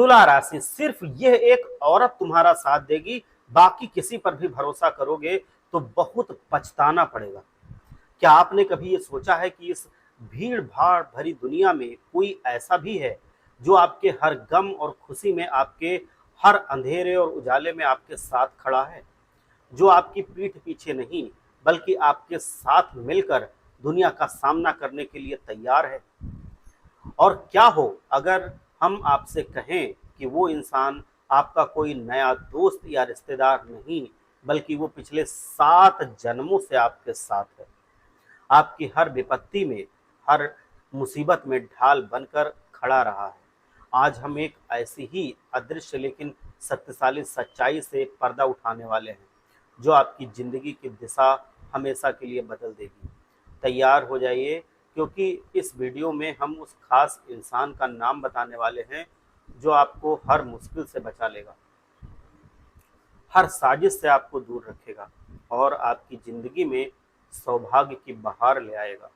तुला राशि, सिर्फ यह एक औरत तुम्हारा साथ देगी, बाकी किसी पर भी भरोसा करोगे तो बहुत पछताना पड़ेगा। क्या आपने कभी ये सोचा है कि इस भीड़ भाड़ भरी दुनिया में कोई ऐसा भी है जो आपके हर गम और खुशी में, आपके हर अंधेरे और उजाले में आपके साथ खड़ा है, जो आपकी पीठ पीछे नहीं बल्कि आपके साथ मिलकर दुनिया का सामना करने के लिए तैयार है? और क्या हो अगर हम आपसे कहें कि वो इंसान आपका कोई नया दोस्त या रिश्तेदार नहीं, बल्कि वो पिछले 7 जन्मों से आपके साथ है, आपकी हर विपत्ति में, हर मुसीबत में ढाल बनकर खड़ा रहा है। आज हम एक ऐसी ही अदृश्य लेकिन शक्तिशाली सच्चाई से पर्दा उठाने वाले हैं, जो आपकी ज़िंदगी की दिशा हमेशा के लिए बदल देगी। तैयार हो जाइए, क्योंकि इस वीडियो में हम उस खास इंसान का नाम बताने वाले हैं जो आपको हर मुश्किल से बचा लेगा, हर साजिश से आपको दूर रखेगा और आपकी ज़िंदगी में सौभाग्य की बहार ले आएगा।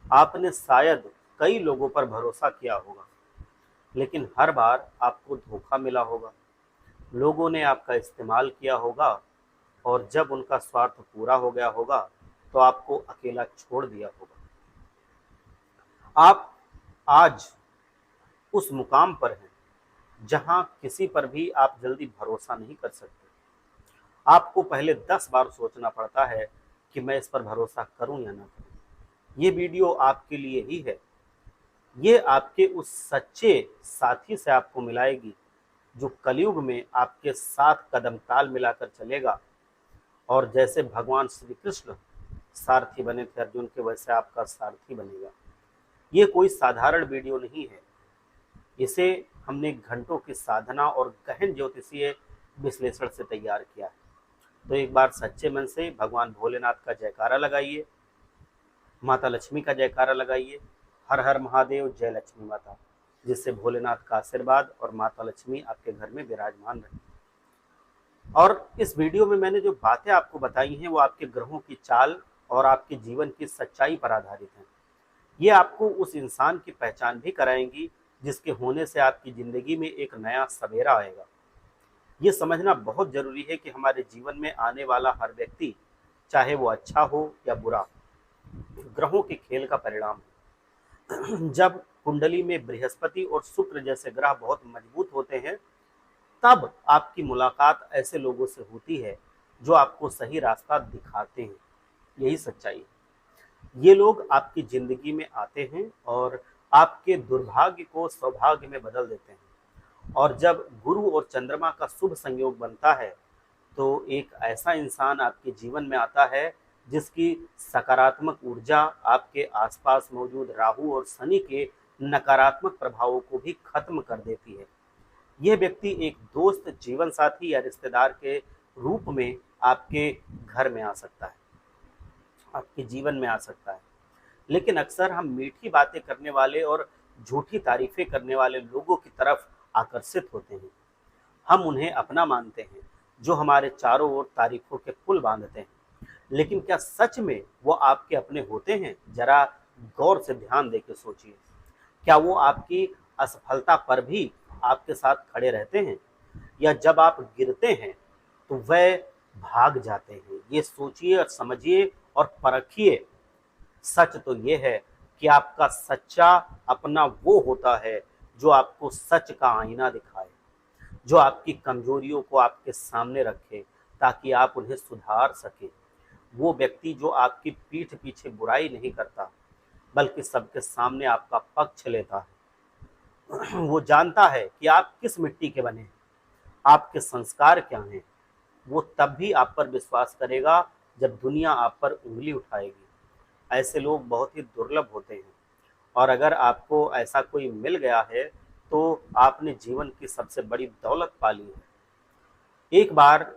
आपने शायद कई लोगों पर भरोसा किया होगा, लेकिन हर बार आपको धोखा मिला होगा। लोगों ने आपका इस्तेमाल किया होगा और जब उनका स्वार्थ पूरा हो गया होगा तो आपको अकेला छोड़ दिया होगा। आप आज उस मुकाम पर हैं जहां किसी पर भी आप जल्दी भरोसा नहीं कर सकते। आपको पहले 10 बार सोचना पड़ता है कि मैं इस पर भरोसा करूं या ना करूं। ये वीडियो आपके लिए ही है। ये आपके उस सच्चे साथी से आपको मिलाएगी जो कलयुग में आपके साथ कदम ताल मिलाकर चलेगा, और जैसे भगवान श्री कृष्ण सारथी बने थे अर्जुन के, वैसे आपका सारथी बनेगा। ये कोई साधारण वीडियो नहीं है। इसे हमने घंटों की साधना और गहन ज्योतिषीय विश्लेषण से तैयार किया है। तो एक बार सच्चे मन से भगवान भोलेनाथ का जयकारा लगाइए, माता लक्ष्मी का जयकारा लगाइए। हर हर महादेव, जय लक्ष्मी माता, जिससे भोलेनाथ का आशीर्वाद और माता लक्ष्मी आपके घर में विराजमान रहे। और इस वीडियो में मैंने जो बातें आपको बताई हैं वो आपके ग्रहों की चाल और आपके जीवन की सच्चाई पर आधारित हैं। ये आपको उस इंसान की पहचान भी कराएंगी जिसके होने से आपकी ज़िंदगी में एक नया सवेरा आएगा। ये समझना बहुत ज़रूरी है कि हमारे जीवन में आने वाला हर व्यक्ति, चाहे वो अच्छा हो या बुरा, ग्रहों के खेल का परिणाम है। जब कुंडली में बृहस्पति और शुक्र जैसे ग्रह बहुत मजबूत होते हैं, तब आपकी मुलाकात ऐसे लोगों से होती है जो आपको सही रास्ता दिखाते हैं। यही सच्चाई है। ये लोग आपकी ज़िंदगी में आते हैं और आपके दुर्भाग्य को सौभाग्य में बदल देते हैं। और जब गुरु और चंद्रमा का शुभ संयोग बनता है, तो एक ऐसा इंसान आपके जीवन में आता है जिसकी सकारात्मक ऊर्जा आपके आसपास मौजूद राहु और शनि के नकारात्मक प्रभावों को भी खत्म कर देती है। यह व्यक्ति एक दोस्त, जीवन साथी या रिश्तेदार के रूप में आपके घर में आ सकता है, आपके जीवन में आ सकता है। लेकिन अक्सर हम मीठी बातें करने वाले और झूठी तारीफें करने वाले लोगों की तरफ आकर्षित होते हैं। हम उन्हें अपना मानते हैं, जो हमारे चारों ओर तारीफों के पुल बांधते हैं। लेकिन क्या सच में वो आपके अपने होते हैं? जरा गौर से ध्यान देकर सोचिए। क्या वो आपकी असफलता पर भी आपके साथ खड़े रहते हैं, या जब आप गिरते हैं तो वह भाग जाते हैं? ये सोचिए और समझिए और परखिए। सच तो ये है कि आपका सच्चा अपना वो होता है जो आपको सच का आईना दिखाए, जो आपकी कमजोरियों को आपके सामने रखे ताकि आप उन्हें सुधार सकें। वो व्यक्ति जो आपकी पीठ पीछे बुराई नहीं करता, बल्कि सबके सामने आपका पक्ष लेता है। वो जानता है कि आप किस मिट्टी के बने हैं, आपके संस्कार क्या हैं। वो तब भी आप पर विश्वास करेगा जब दुनिया आप पर उंगली उठाएगी। ऐसे लोग बहुत ही दुर्लभ होते हैं, और अगर आपको ऐसा कोई मिल गया है तो आपने जीवन की सबसे बड़ी दौलत पा ली है। एक बार,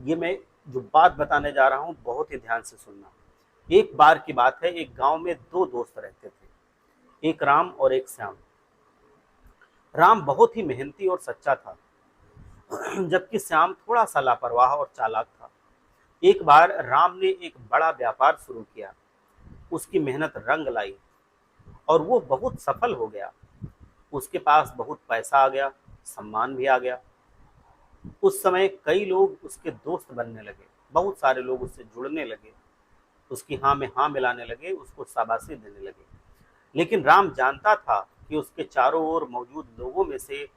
ये मैं जो बात बताने जा रहा हूँ बहुत ही ध्यान से सुनना। एक बार की बात है, एक गांव में 2 दोस्त रहते थे, एक राम और एक श्याम। राम बहुत ही मेहनती और सच्चा था, जबकि श्याम थोड़ा सा लापरवाह और चालाक था। एक बार राम ने एक बड़ा व्यापार शुरू किया। उसकी मेहनत रंग लाई और वो बहुत सफल हो गया। उसके पास बहुत पैसा आ गया, सम्मान भी आ गया। उस समय कई लोग उसके दोस्त बनने लगे, बहुत सारे लोग उससे जुड़ने लगे, उसकी हाँ में हाँ मिलाने लगे, उसको शाबाशी देने लगे। लेकिन राम जानता था कि उसके चारों ओर मौजूद लोगों में से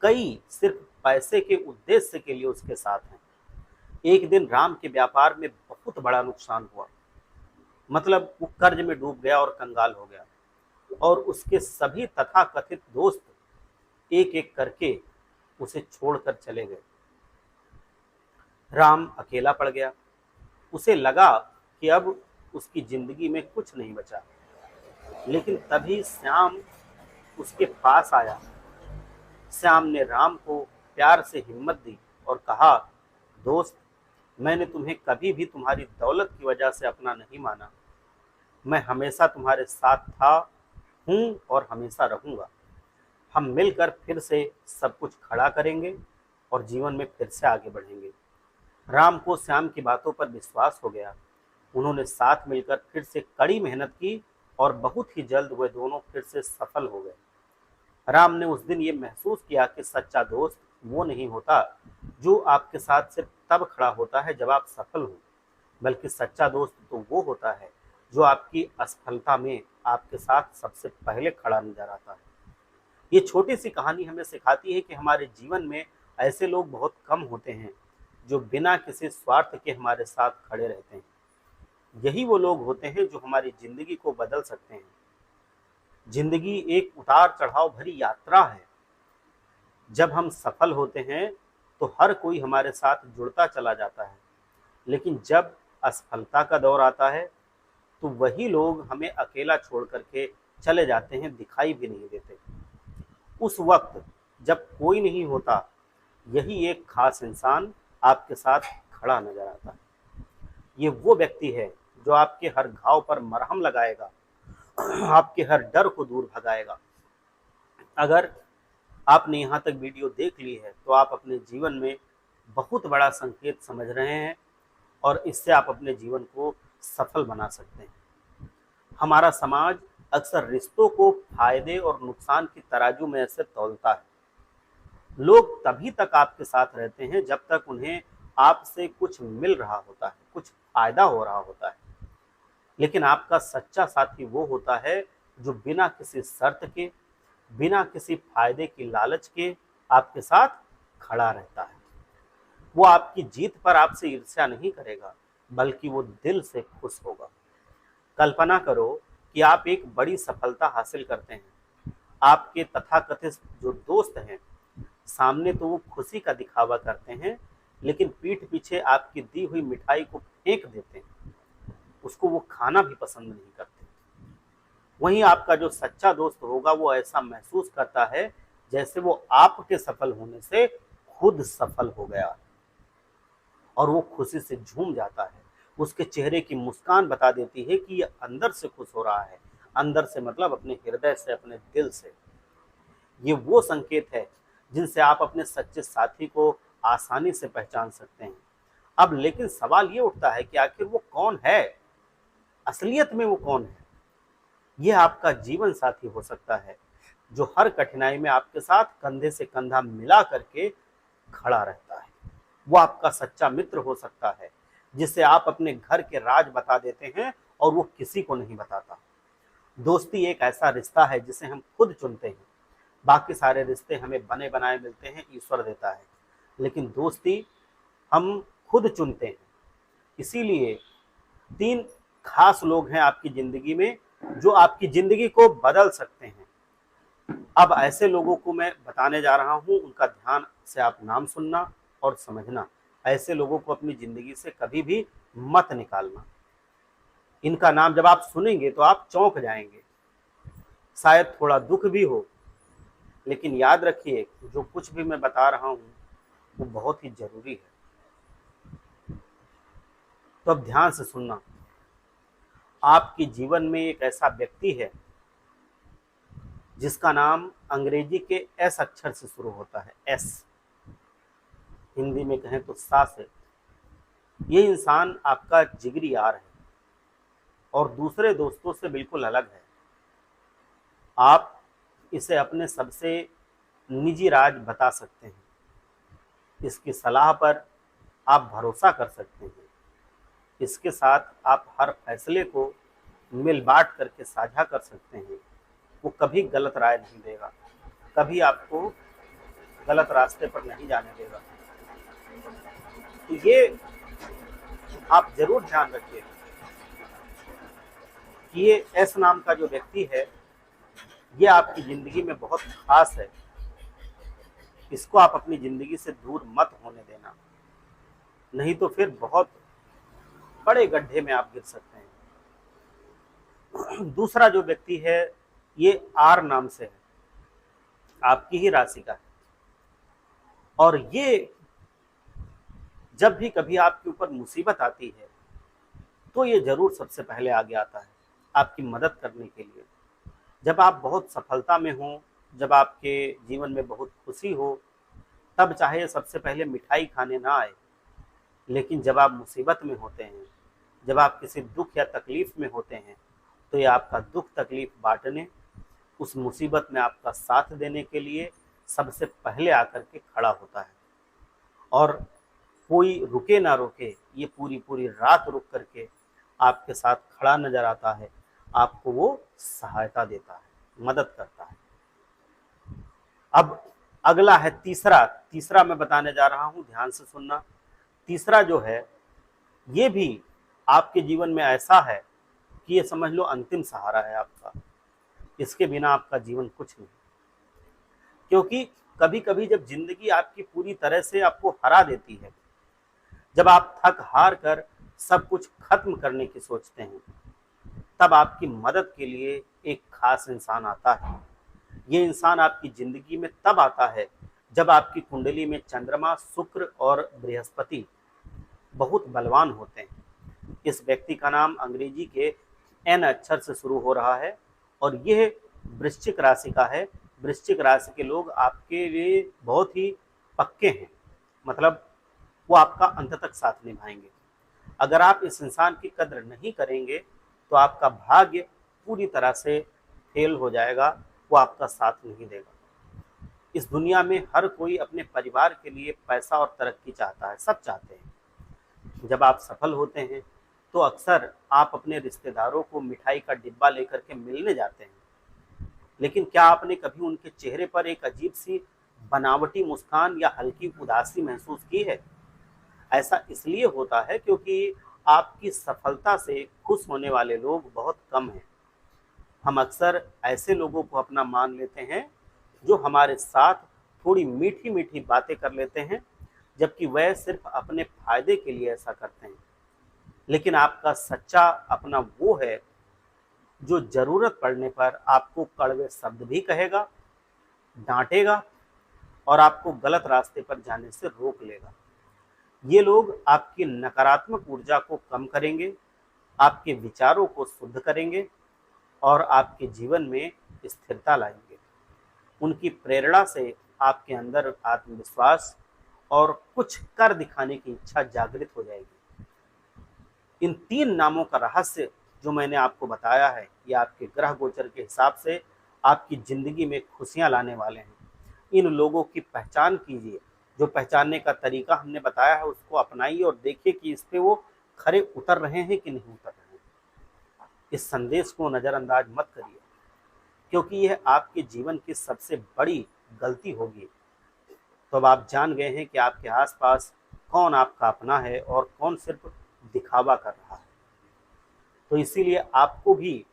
कई सिर्फ पैसे के उद्देश्य के लिए उसके साथ हैं। एक दिन राम के व्यापार में बहुत बड़ा नुकसान हुआ, मतलब वो कर्ज में डूब गया और कंगाल हो गया, और उसके सभी तथाकथित दोस्त एक एक करके उसे छोड़कर चले गए। राम अकेला पड़ गया। उसे लगा कि अब उसकी जिंदगी में कुछ नहीं बचा। लेकिन तभी श्याम उसके पास आया। श्याम ने राम को प्यार से हिम्मत दी और कहा, दोस्त, मैंने तुम्हें कभी भी तुम्हारी दौलत की वजह से अपना नहीं माना। मैं हमेशा तुम्हारे साथ था, हूँ और हमेशा रहूंगा। हम मिलकर फिर से सब कुछ खड़ा करेंगे और जीवन में फिर से आगे बढ़ेंगे। राम को श्याम की बातों पर विश्वास हो गया। उन्होंने साथ मिलकर फिर से कड़ी मेहनत की और बहुत ही जल्द वे दोनों फिर से सफल हो गए। राम ने उस दिन ये महसूस किया कि सच्चा दोस्त वो नहीं होता जो आपके साथ सिर्फ तब खड़ा होता है जब आप सफल हो, बल्कि सच्चा दोस्त तो वो होता है जो आपकी असफलता में आपके साथ सबसे पहले खड़ा नजर आता है। ये छोटी सी कहानी हमें सिखाती है कि हमारे जीवन में ऐसे लोग बहुत कम होते हैं जो बिना किसी स्वार्थ के हमारे साथ खड़े रहते हैं। यही वो लोग होते हैं जो हमारी जिंदगी को बदल सकते हैं। जिंदगी एक उतार चढ़ाव भरी यात्रा है। जब हम सफल होते हैं तो हर कोई हमारे साथ जुड़ता चला जाता है, लेकिन जब असफलता का दौर आता है तो वही लोग हमें अकेला छोड़ करके चले जाते हैं, दिखाई भी नहीं देते। उस वक्त जब कोई नहीं होता, यही एक खास इंसान आपके साथ खड़ा नजर आता है। ये वो व्यक्ति है जो आपके हर घाव पर मरहम लगाएगा, आपके हर डर को दूर भगाएगा। अगर आपने यहाँ तक वीडियो देख ली है तो आप अपने जीवन में बहुत बड़ा संकेत समझ रहे हैं और इससे आप अपने जीवन को सफल बना सकते हैं। हमारा समाज अक्सर रिश्तों को फायदे और नुकसान की तराजू में ऐसे तौलता है। लोग तभी तक आपके साथ रहते हैं जब तक उन्हें आपसे कुछ मिल रहा होता है, कुछ फायदा हो रहा होता है। लेकिन आपका सच्चा साथी वो होता है जो बिना किसी शर्त के, बिना किसी फायदे की लालच के आपके साथ खड़ा रहता है। वो आपकी जीत पर आपसे ईर्ष्या नहीं करेगा, बल्कि वो दिल से खुश होगा। कल्पना करो कि आप एक बड़ी सफलता हासिल करते हैं। आपके तथाकथित जो दोस्त हैं, सामने तो वो खुशी का दिखावा करते हैं, लेकिन पीठ पीछे आपकी दी हुई मिठाई को फेंक देते हैं। उसको वो खाना भी पसंद नहीं करते। वहीं आपका जो सच्चा दोस्त होगा वो ऐसा महसूस करता है जैसे वो आपके सफल होने से खुद सफल हो गया, और वो खुशी से झूम जाता है। उसके चेहरे की मुस्कान बता देती है कि ये अंदर से खुश हो रहा है। अंदर से मतलब अपने हृदय से, अपने दिल से। ये वो संकेत है जिनसे आप अपने सच्चे साथी को आसानी से पहचान सकते हैं। अब लेकिन सवाल ये उठता है कि आखिर वो कौन है, असलियत में वो कौन है? ये आपका जीवन साथी हो सकता है जो हर कठिनाई में आपके साथ कंधे से कंधा मिला करके खड़ा रहता है। वो आपका सच्चा मित्र हो सकता है जिसे आप अपने घर के राज बता देते हैं और वो किसी को नहीं बताता। दोस्ती एक ऐसा रिश्ता है जिसे हम खुद चुनते हैं। बाकी सारे रिश्ते हमें बने बनाए मिलते हैं, ईश्वर देता है, लेकिन दोस्ती हम खुद चुनते हैं। इसीलिए 3 खास लोग हैं आपकी जिंदगी में जो आपकी जिंदगी को बदल सकते हैं। अब ऐसे लोगों को मैं बताने जा रहा हूं, उनका ध्यान से आप नाम सुनना और समझना। ऐसे लोगों को अपनी जिंदगी से कभी भी मत निकालना। इनका नाम जब आप सुनेंगे तो आप चौंक जाएंगे, शायद थोड़ा दुख भी हो, लेकिन याद रखिए जो कुछ भी मैं बता रहा हूं वो बहुत ही जरूरी है। तो अब ध्यान से सुनना। आपके जीवन में एक ऐसा व्यक्ति है जिसका नाम अंग्रेजी के एस अक्षर से शुरू होता है, एस, हिंदी में कहें तो सा से। ये इंसान आपका जिगरी यार है और दूसरे दोस्तों से बिल्कुल अलग है। आप इसे अपने सबसे निजी राज बता सकते हैं। इसकी सलाह पर आप भरोसा कर सकते हैं। इसके साथ आप हर फैसले को मिल बांट करके साझा कर सकते हैं। वो कभी गलत राय नहीं देगा, कभी आपको गलत रास्ते पर नहीं जाने देगा। तो ये आप जरूर ध्यान रखिए कि ये एस नाम का जो व्यक्ति है, ये आपकी जिंदगी में बहुत खास है। इसको आप अपनी जिंदगी से दूर मत होने देना, नहीं तो फिर बहुत बड़े गड्ढे में आप गिर सकते हैं। दूसरा जो व्यक्ति है, ये आर नाम से है, आपकी ही राशि का है, और ये जब भी कभी आपके ऊपर मुसीबत आती है तो ये जरूर सबसे पहले आगे आता है आपकी मदद करने के लिए। जब आप बहुत सफलता में हो, जब आपके जीवन में बहुत खुशी हो, तब चाहे सबसे पहले मिठाई खाने ना आए, लेकिन जब आप मुसीबत में होते हैं, जब आप किसी दुख या तकलीफ में होते हैं, तो ये आपका दुख तकलीफ बांटने, उस मुसीबत में आपका साथ देने के लिए सबसे पहले आकर के खड़ा होता है। और कोई रुके ना रोके, ये पूरी पूरी रात रुक करके आपके साथ खड़ा नजर आता है, आपको वो सहायता देता है, मदद करता है। अब अगला है तीसरा। तीसरा मैं बताने जा रहा हूं, ध्यान से सुनना। तीसरा जो है, ये भी आपके जीवन में ऐसा है कि ये समझ लो अंतिम सहारा है आपका। इसके बिना आपका जीवन कुछ नहीं। क्योंकि कभी कभी जब जिंदगी आपकी पूरी तरह से आपको हरा देती है, जब आप थक हार कर सब कुछ खत्म करने की सोचते हैं, तब आपकी मदद के लिए एक खास इंसान आता है। ये इंसान आपकी जिंदगी में तब आता है जब आपकी कुंडली में चंद्रमा, शुक्र और बृहस्पति बहुत बलवान होते हैं। इस व्यक्ति का नाम अंग्रेजी के एन अक्षर से शुरू हो रहा है और यह वृश्चिक राशि का है। वृश्चिक राशि के लोग आपके लिए बहुत ही पक्के हैं, मतलब वो आपका अंत तक साथ निभाएंगे। अगर आप इस इंसान की कद्र नहीं करेंगे तो आपका भाग्य पूरी तरह से फेल हो जाएगा, वो आपका साथ नहीं देगा। इस दुनिया में हर कोई अपने परिवार के लिए पैसा और तरक्की चाहता है, सब चाहते हैं। जब आप सफल होते हैं तो अक्सर आप अपने रिश्तेदारों को मिठाई का डिब्बा लेकर के मिलने जाते हैं, लेकिन क्या आपने कभी उनके चेहरे पर एक अजीब सी बनावटी मुस्कान या हल्की उदासी महसूस की है? ऐसा इसलिए होता है क्योंकि आपकी सफलता से खुश होने वाले लोग बहुत कम हैं। हम अक्सर ऐसे लोगों को अपना मान लेते हैं जो हमारे साथ थोड़ी मीठी मीठी बातें कर लेते हैं, जबकि वह सिर्फ अपने फायदे के लिए ऐसा करते हैं। लेकिन आपका सच्चा अपना वो है जो जरूरत पड़ने पर आपको कड़वे शब्द भी कहेगा, डांटेगा और आपको गलत रास्ते पर जाने से रोक लेगा। ये लोग आपकी नकारात्मक ऊर्जा को कम करेंगे, आपके विचारों को शुद्ध करेंगे और आपके जीवन में स्थिरता लाएंगे। उनकी प्रेरणा से आपके अंदर आत्मविश्वास और कुछ कर दिखाने की इच्छा जागृत हो जाएगी। इन तीन नामों का रहस्य जो मैंने आपको बताया है, ये आपके ग्रह गोचर के हिसाब से आपकी जिंदगी में खुशियां लाने वाले हैं। इन लोगों की पहचान कीजिए। जो पहचानने का तरीका हमने बताया है उसको अपनाइए और देखिए कि इस पे वो खरे उतर रहे हैं कि नहीं उतर रहे हैं। इस संदेश को नज़रअंदाज मत करिए, क्योंकि यह आपके जीवन की सबसे बड़ी गलती होगी। तो अब आप जान गए हैं कि आपके आसपास कौन आपका अपना है और कौन सिर्फ दिखावा कर रहा है। तो इसीलिए आपको भी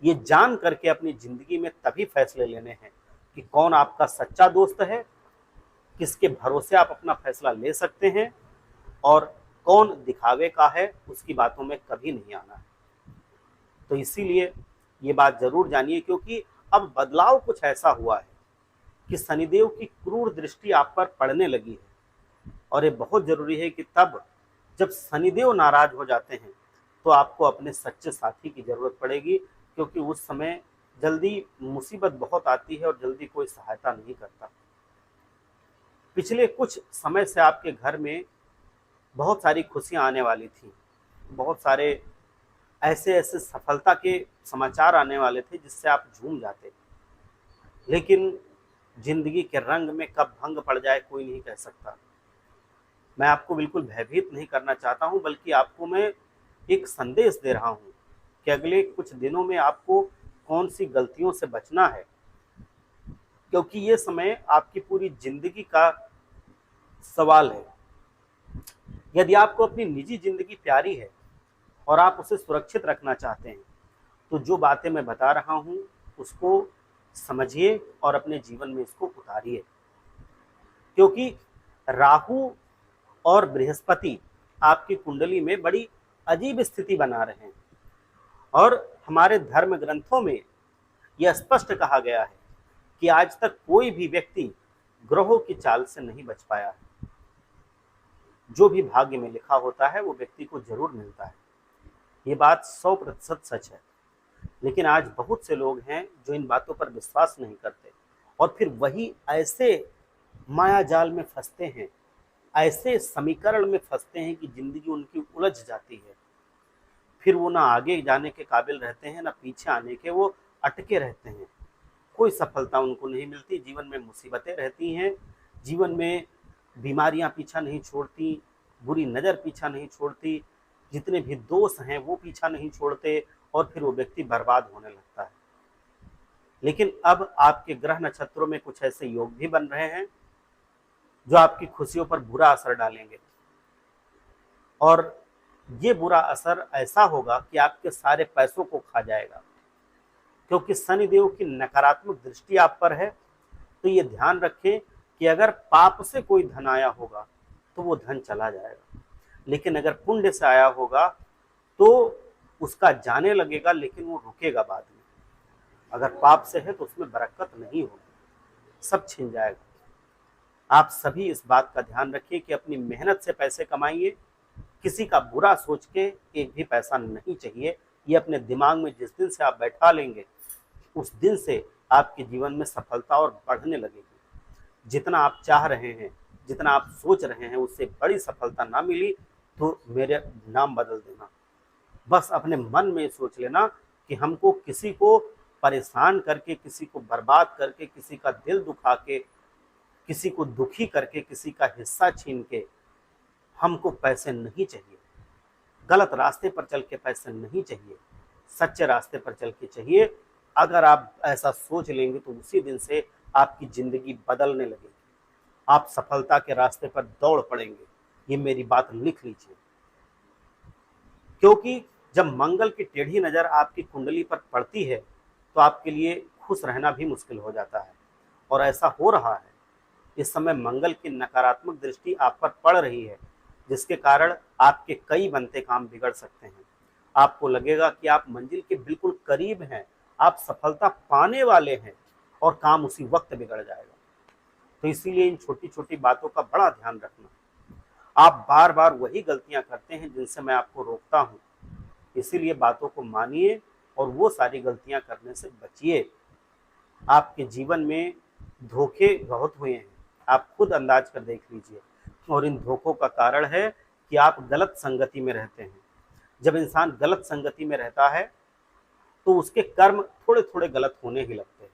ये जान करके अपनी जिंदगी में तभी फैसले लेने हैं कि कौन आपका सच्चा दोस्त है, किसके भरोसे आप अपना फैसला ले सकते हैं, और कौन दिखावे का है, उसकी बातों में कभी नहीं आना है। तो इसीलिए ये बात जरूर जानिए, क्योंकि अब बदलाव कुछ ऐसा हुआ है कि शनिदेव की क्रूर दृष्टि आप पर पड़ने लगी है। और ये बहुत जरूरी है कि तब जब शनिदेव नाराज हो जाते हैं तो आपको अपने सच्चे साथी की जरूरत पड़ेगी, क्योंकि उस समय जल्दी मुसीबत बहुत आती है और जल्दी कोई सहायता नहीं करता। पिछले कुछ समय से आपके घर में बहुत सारी खुशियां आने वाली थी, बहुत सारे ऐसे ऐसे सफलता के समाचार आने वाले थे जिससे आप झूम जाते। लेकिन जिंदगी के रंग में कब भंग पड़ जाए कोई नहीं कह सकता। मैं आपको बिल्कुल भयभीत नहीं करना चाहता हूं, बल्कि आपको मैं एक संदेश दे रहा हूं कि अगले कुछ दिनों में आपको कौन सी गलतियों से बचना है, क्योंकि ये समय आपकी पूरी जिंदगी का सवाल है। यदि आपको अपनी निजी जिंदगी प्यारी है और आप उसे सुरक्षित रखना चाहते हैं, तो जो बातें मैं बता रहा हूं उसको समझिए और अपने जीवन में इसको उतारिए। क्योंकि राहु और बृहस्पति आपकी कुंडली में बड़ी अजीब स्थिति बना रहे हैं, और हमारे धर्म ग्रंथों में यह स्पष्ट कहा गया है कि आज तक कोई भी व्यक्ति ग्रहों की चाल से नहीं बच पाया है। जो भी भाग्य में लिखा होता है वो व्यक्ति को जरूर मिलता है, ये बात 100% सच है। लेकिन आज बहुत से लोग हैं जो इन बातों पर विश्वास नहीं करते, और फिर वही ऐसे माया जाल में फंसते हैं, ऐसे समीकरण में फंसते हैं कि जिंदगी उनकी उलझ जाती है। फिर वो ना आगे जाने के काबिल रहते हैं, ना पीछे आने के, वो अटके रहते हैं। कोई सफलता उनको नहीं मिलती, जीवन में मुसीबतें रहती हैं, जीवन में बीमारियां पीछा नहीं छोड़ती, बुरी नज़र पीछा नहीं छोड़ती, जितने भी दोष हैं वो पीछा नहीं छोड़ते, और फिर वो व्यक्ति बर्बाद होने लगता है। लेकिन अब आपके ग्रह नक्षत्रों में कुछ ऐसे योग भी बन रहे हैं जो आपकी खुशियों पर बुरा असर डालेंगे, और ये बुरा असर ऐसा होगा कि आपके सारे पैसों को खा जाएगा। क्योंकि शनिदेव की नकारात्मक दृष्टि आप पर है, तो ये ध्यान रखें कि अगर पाप से कोई धन आया होगा तो वो धन चला जाएगा, लेकिन अगर पुण्य से आया होगा तो उसका जाने लगेगा, लेकिन वो रुकेगा बाद में। अगर पाप से है तो उसमें बरकत नहीं होगी, सब छिन जाएगा। आप सभी इस बात का ध्यान रखिए कि अपनी मेहनत से पैसे कमाइए, किसी का बुरा सोच के एक भी पैसा नहीं चाहिए। ये अपने दिमाग में जिस दिन से आप बैठा लेंगे, उस दिन से आपके जीवन में सफलता और बढ़ने लगेगी। जितना आप चाह रहे हैं, जितना आप सोच रहे हैं, उससे बड़ी सफलता ना मिली तो मेरे नाम बदल देना। बस अपने मन में सोच लेना कि हमको किसी को परेशान करके, किसी को बर्बाद करके, किसी का दिल दुखा के, किसी को दुखी करके, किसी का हिस्सा छीन के हमको पैसे नहीं चाहिए। गलत रास्ते पर चल के पैसे नहीं चाहिए, सच्चे रास्ते पर चल के चाहिए। अगर आप ऐसा सोच लेंगे तो उसी दिन से आपकी जिंदगी बदलने लगेगी, आप सफलता के रास्ते पर दौड़ पड़ेंगे। ये मेरी बात लिख लीजिए, क्योंकि जब मंगल की टेढ़ी नजर आपकी कुंडली पर पड़ती है तो आपके लिए खुश रहना भी मुश्किल हो जाता है, और ऐसा हो रहा है। इस समय मंगल की नकारात्मक दृष्टि आप पर पड़ रही है, जिसके कारण आपके कई बनते काम बिगड़ सकते हैं। आपको लगेगा कि आप मंजिल के बिल्कुल करीब हैं, आप सफलता पाने वाले हैं, और काम उसी वक्त बिगड़ जाएगा। तो इसीलिए इन छोटी छोटी बातों का बड़ा ध्यान रखना। आप बार बार वही गलतियां करते हैं जिनसे मैं आपको रोकता हूं, इसीलिए बातों को मानिए और वो सारी गलतियां करने से बचिए। आपके जीवन में धोखे बहुत हुए हैं, आप खुद अंदाज कर देख लीजिए, और इन धोखों का कारण है कि आप गलत संगति में रहते हैं। जब इंसान गलत संगति में रहता है तो उसके कर्म थोड़े थोड़े गलत होने ही लगते हैं,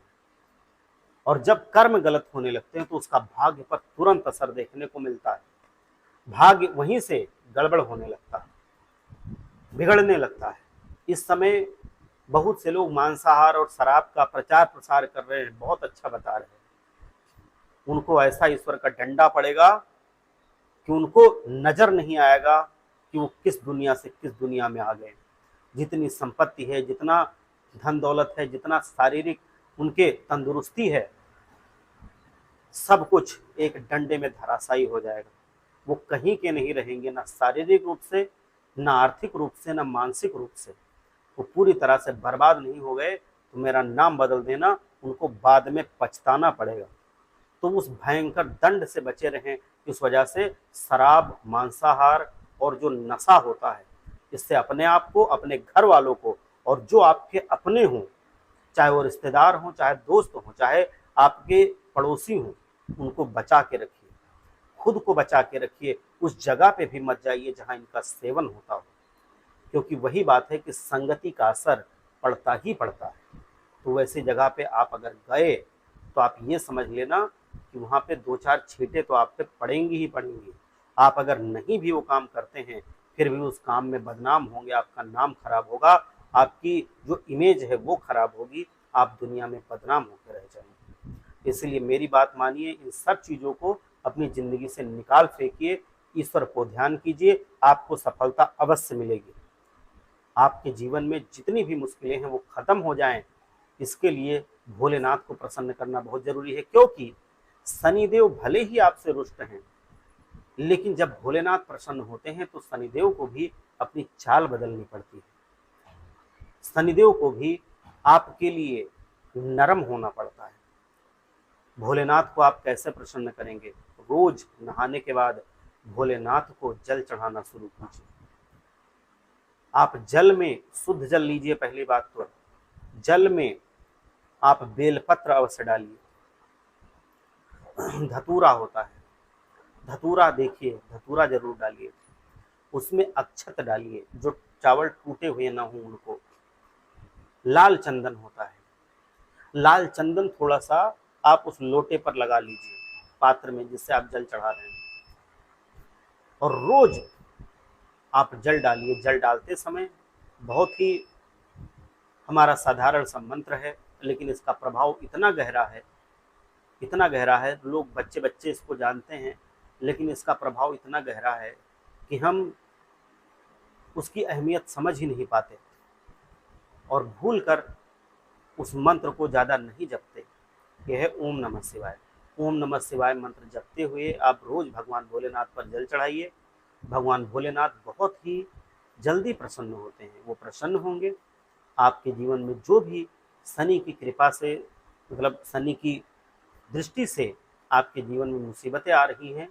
और जब कर्म गलत होने लगते हैं तो उसका भाग्य पर तुरंत असर देखने को मिलता है। भाग्य वहीं से गड़बड़ होने लगता है, बिगड़ने लगता है। इस समय बहुत से लोग मांसाहार और शराब का प्रचार प्रसार कर रहे हैं, बहुत अच्छा बता रहे हैं। उनको ऐसा ईश्वर का डंडा पड़ेगा कि उनको नजर नहीं आएगा कि वो किस दुनिया से किस दुनिया में आ गए। जितनी संपत्ति है, जितना धन दौलत है, जितना शारीरिक उनके तंदुरुस्ती है, सब कुछ एक डंडे में धराशायी हो जाएगा। वो कहीं के नहीं रहेंगे, ना शारीरिक रूप से, ना आर्थिक रूप से, ना मानसिक रूप से। वो पूरी तरह से बर्बाद नहीं हो गए तो मेरा नाम बदल देना, उनको बाद में पछताना पड़ेगा। तो उस भयंकर दंड से बचे रहें। इस वजह से शराब, मांसाहार और जो नशा होता है, इससे अपने आप को, अपने घर वालों को, और जो आपके अपने हों, चाहे वो रिश्तेदार हों, चाहे दोस्त हों, चाहे आपके पड़ोसी हों, उनको बचा के रखिए। खुद को बचा के रखिए। उस जगह पे भी मत जाइए जहां इनका सेवन होता हो, क्योंकि वही बात है कि संगति का असर पड़ता ही पड़ता है। तो वैसी जगह पे आप अगर गए तो आप ये समझ लेना कि वहाँ पे 2-4 छींटे तो आप पे पड़ेंगी ही पड़ेंगी। आप अगर नहीं भी वो काम करते हैं, फिर भी उस काम में बदनाम होंगे, आपका नाम खराब होगा, आपकी जो इमेज है वो खराब होगी, आप दुनिया में बदनाम होकर रह जाएंगे। इसलिए मेरी बात मानिए, इन सब चीज़ों को अपनी ज़िंदगी से निकाल फेंकिए, ईश्वर को ध्यान कीजिए, आपको सफलता अवश्य मिलेगी। आपके जीवन में जितनी भी मुश्किलें हैं वो खत्म हो जाएं, इसके लिए भोलेनाथ को प्रसन्न करना बहुत जरूरी है। क्योंकि शनिदेव भले ही आपसे रुष्ट हैं, लेकिन जब भोलेनाथ प्रसन्न होते हैं तो शनिदेव को भी अपनी चाल बदलनी पड़ती है। शनिदेव को भी आपके लिए नरम होना पड़ता है। भोलेनाथ को आप कैसे प्रसन्न करेंगे? रोज नहाने के बाद भोलेनाथ को जल चढ़ाना शुरू कीजिए। आप जल में शुद्ध जल लीजिए। पहली बात तो जल में आप बेलपत्र अवश्य डालिए। धतूरा होता है, धतूरा देखिए, धतूरा जरूर डालिए। उसमें अक्षत डालिए, जो चावल टूटे हुए ना हो उनको। लाल चंदन होता है, लाल चंदन थोड़ा सा आप उस लोटे पर लगा लीजिए, पात्र में जिससे आप जल चढ़ा रहे हैं, और रोज आप जल डालिए। जल डालते समय बहुत ही हमारा साधारण सा मंत्र है, लेकिन इसका प्रभाव इतना गहरा है, इतना गहरा है। लोग बच्चे बच्चे इसको जानते हैं, लेकिन इसका प्रभाव इतना गहरा है कि हम उसकी अहमियत समझ ही नहीं पाते और भूल कर उस मंत्र को ज़्यादा नहीं जपते। यह है ओम नमः शिवाय। ओम नमः शिवाय मंत्र जपते हुए आप रोज भगवान भोलेनाथ पर जल चढ़ाइए। भगवान भोलेनाथ बहुत ही जल्दी प्रसन्न होते हैं। वो प्रसन्न होंगे, आपके जीवन में जो भी शनि की कृपा से, मतलब शनि की दृष्टि से आपके जीवन में मुसीबतें आ रही हैं,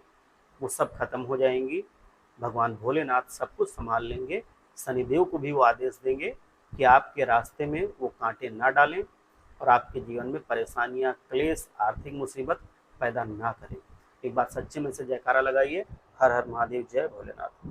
वो सब खत्म हो जाएंगी। भगवान भोलेनाथ सब कुछ संभाल लेंगे। शनिदेव को भी वो आदेश देंगे कि आपके रास्ते में वो कांटे ना डालें और आपके जीवन में परेशानियां, क्लेश, आर्थिक मुसीबत पैदा ना करें। एक बार सच्चे में से जयकारा लगाइए। हर हर महादेव, जय भोलेनाथ।